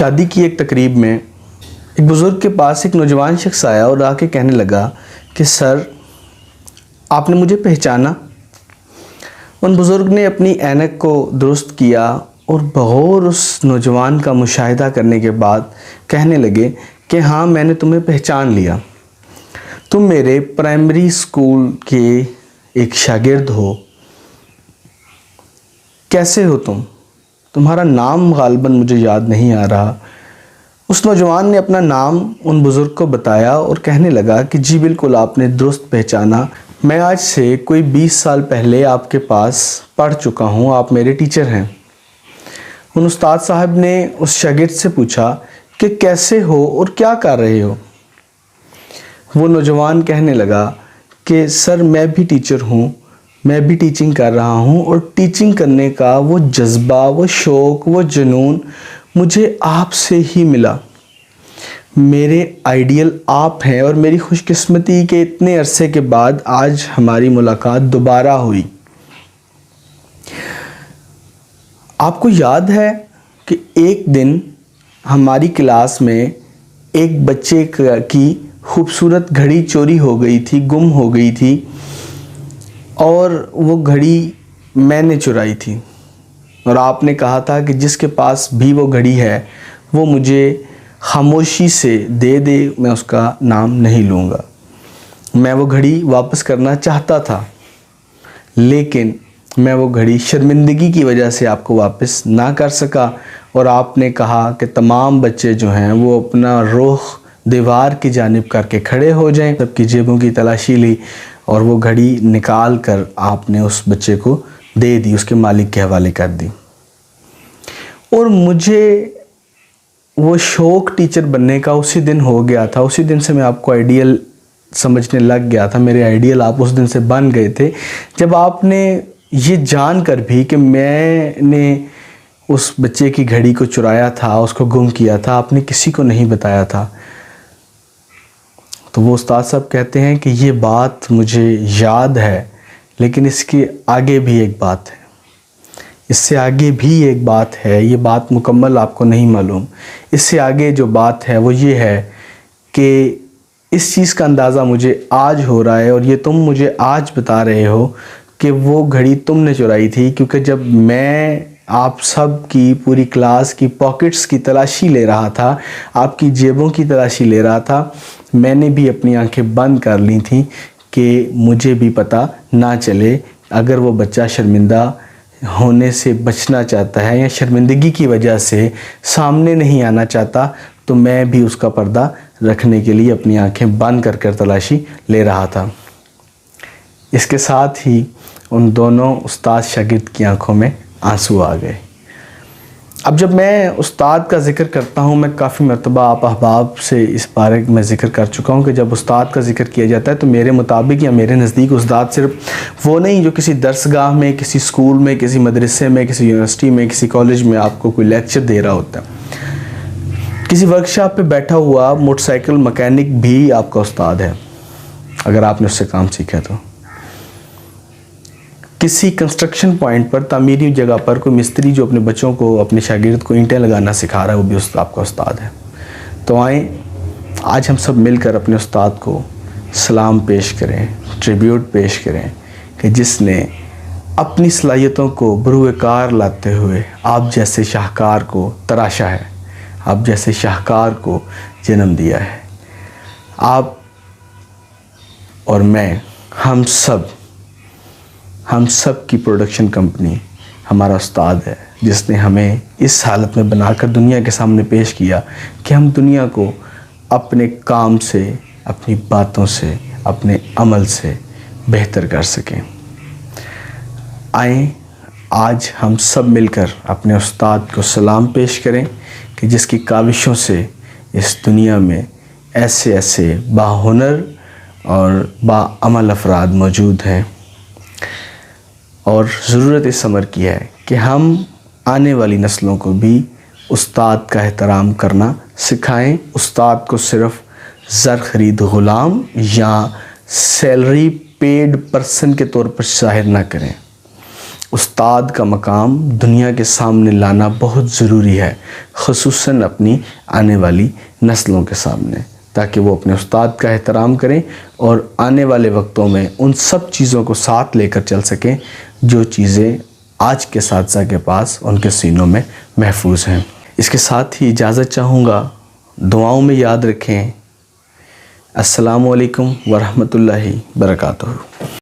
شادی کی ایک تقریب میں ایک بزرگ کے پاس ایک نوجوان شخص آیا اور آ کے کہنے لگا کہ سر آپ نے مجھے پہچانا؟ ان بزرگ نے اپنی اینک کو درست کیا اور بغور اس نوجوان کا مشاہدہ کرنے کے بعد کہنے لگے کہ ہاں میں نے تمہیں پہچان لیا، تم میرے پرائمری اسکول کے ایک شاگرد ہو۔ کیسے ہو تمہارا نام غالباً مجھے یاد نہیں آ رہا۔ اس نوجوان نے اپنا نام ان بزرگ کو بتایا اور کہنے لگا کہ جی بالکل آپ نے درست پہچانا، میں آج سے کوئی 20 سال پہلے آپ کے پاس پڑھ چکا ہوں، آپ میرے ٹیچر ہیں۔ ان استاد صاحب نے اس شاگرد سے پوچھا کہ کیسے ہو اور کیا کر رہے ہو؟ وہ نوجوان کہنے لگا کہ سر میں بھی ٹیچر ہوں، میں بھی ٹیچنگ کر رہا ہوں، اور ٹیچنگ کرنے کا وہ جذبہ، وہ شوق، وہ جنون مجھے آپ سے ہی ملا۔ میرے آئیڈیل آپ ہیں اور میری خوش قسمتی کے اتنے عرصے کے بعد آج ہماری ملاقات دوبارہ ہوئی۔ آپ کو یاد ہے کہ ایک دن ہماری کلاس میں ایک بچے کی خوبصورت گھڑی چوری ہو گئی تھی، گم ہو گئی تھی، اور وہ گھڑی میں نے چرائی تھی، اور آپ نے کہا تھا کہ جس کے پاس بھی وہ گھڑی ہے وہ مجھے خاموشی سے دے دے، میں اس کا نام نہیں لوں گا۔ میں وہ گھڑی واپس کرنا چاہتا تھا، لیکن میں وہ گھڑی شرمندگی کی وجہ سے آپ کو واپس نہ کر سکا، اور آپ نے کہا کہ تمام بچے جو ہیں وہ اپنا رخ دیوار کی جانب کر کے کھڑے ہو جائیں۔ سب کی جیبوں کی تلاشی لی اور وہ گھڑی نکال کر آپ نے اس بچے کو دے دی، اس کے مالک کے حوالے کر دی۔ اور مجھے وہ شوق ٹیچر بننے کا اسی دن ہو گیا تھا، اسی دن سے میں آپ کو آئیڈیل سمجھنے لگ گیا تھا، میرے آئیڈیل آپ اس دن سے بن گئے تھے جب آپ نے یہ جان کر بھی کہ میں نے اس بچے کی گھڑی کو چرایا تھا، اس کو گم کیا تھا، آپ نے کسی کو نہیں بتایا تھا۔ تو وہ استاد صاحب کہتے ہیں کہ یہ بات مجھے یاد ہے، لیکن اس کے آگے بھی ایک بات ہے، اس سے آگے بھی ایک بات ہے، یہ بات مکمل آپ کو نہیں معلوم۔ اس سے آگے جو بات ہے وہ یہ ہے کہ اس چیز کا اندازہ مجھے آج ہو رہا ہے، اور یہ تم مجھے آج بتا رہے ہو کہ وہ گھڑی تم نے چرائی تھی، کیونکہ جب میں آپ سب کی پوری کلاس کی پاکٹس کی تلاشی لے رہا تھا، آپ کی جیبوں کی تلاشی لے رہا تھا، میں نے بھی اپنی آنکھیں بند کر لی تھیں کہ مجھے بھی پتہ نہ چلے۔ اگر وہ بچہ شرمندہ ہونے سے بچنا چاہتا ہے یا شرمندگی کی وجہ سے سامنے نہیں آنا چاہتا، تو میں بھی اس کا پردہ رکھنے کے لیے اپنی آنکھیں بند کر کر تلاشی لے رہا تھا۔ اس کے ساتھ ہی ان دونوں استاد شاگرد کی آنکھوں میں آنسو آ گئے۔ اب جب میں استاد کا ذکر کرتا ہوں، میں کافی مرتبہ آپ احباب سے اس بارے میں ذکر کر چکا ہوں کہ جب استاد کا ذکر کیا جاتا ہے تو میرے مطابق یا میرے نزدیک استاد صرف وہ نہیں جو کسی درسگاہ میں، کسی اسکول میں، کسی مدرسے میں، کسی یونیورسٹی میں، کسی کالج میں آپ کو کوئی لیکچر دے رہا ہوتا ہے۔ کسی ورکشاپ پہ بیٹھا ہوا موٹر سائیکل مکینک بھی آپ کا استاد ہے، اگر آپ نے اس سے کام سیکھا تو۔ کسی کنسٹرکشن پوائنٹ پر، تعمیری جگہ پر کوئی مستری جو اپنے بچوں کو، اپنے شاگرد کو اینٹیں لگانا سکھا رہا ہے، وہ بھی آپ کا استاد ہے۔ تو آئیں آج ہم سب مل کر اپنے استاد کو سلام پیش کریں، ٹریبیوٹ پیش کریں کہ جس نے اپنی صلاحیتوں کو بروئے کار لاتے ہوئے آپ جیسے شاہکار کو تراشا ہے، آپ جیسے شاہکار کو جنم دیا ہے۔ آپ اور میں، ہم سب کی پروڈکشن کمپنی ہمارا استاد ہے، جس نے ہمیں اس حالت میں بنا کر دنیا کے سامنے پیش کیا کہ ہم دنیا کو اپنے کام سے، اپنی باتوں سے، اپنے عمل سے بہتر کر سکیں۔ آئیں آج ہم سب مل کر اپنے استاد کو سلام پیش کریں کہ جس کی کاوشوں سے اس دنیا میں ایسے باہنر اور باعمل افراد موجود ہیں، اور ضرورت اس امر کی ہے کہ ہم آنے والی نسلوں کو بھی استاد کا احترام کرنا سکھائیں۔ استاد کو صرف زر خرید غلام یا سیلری پیڈ پرسن کے طور پر ظاہر نہ کریں۔ استاد کا مقام دنیا کے سامنے لانا بہت ضروری ہے، خصوصاً اپنی آنے والی نسلوں کے سامنے، تاکہ وہ اپنے استاد کا احترام کریں اور آنے والے وقتوں میں ان سب چیزوں کو ساتھ لے کر چل سکیں جو چیزیں آج کے اساتذہ کے پاس ان کے سینوں میں محفوظ ہیں۔ اس کے ساتھ ہی اجازت چاہوں گا، دعاؤں میں یاد رکھیں۔ السلام علیکم ورحمۃ اللہ وبرکاتہ۔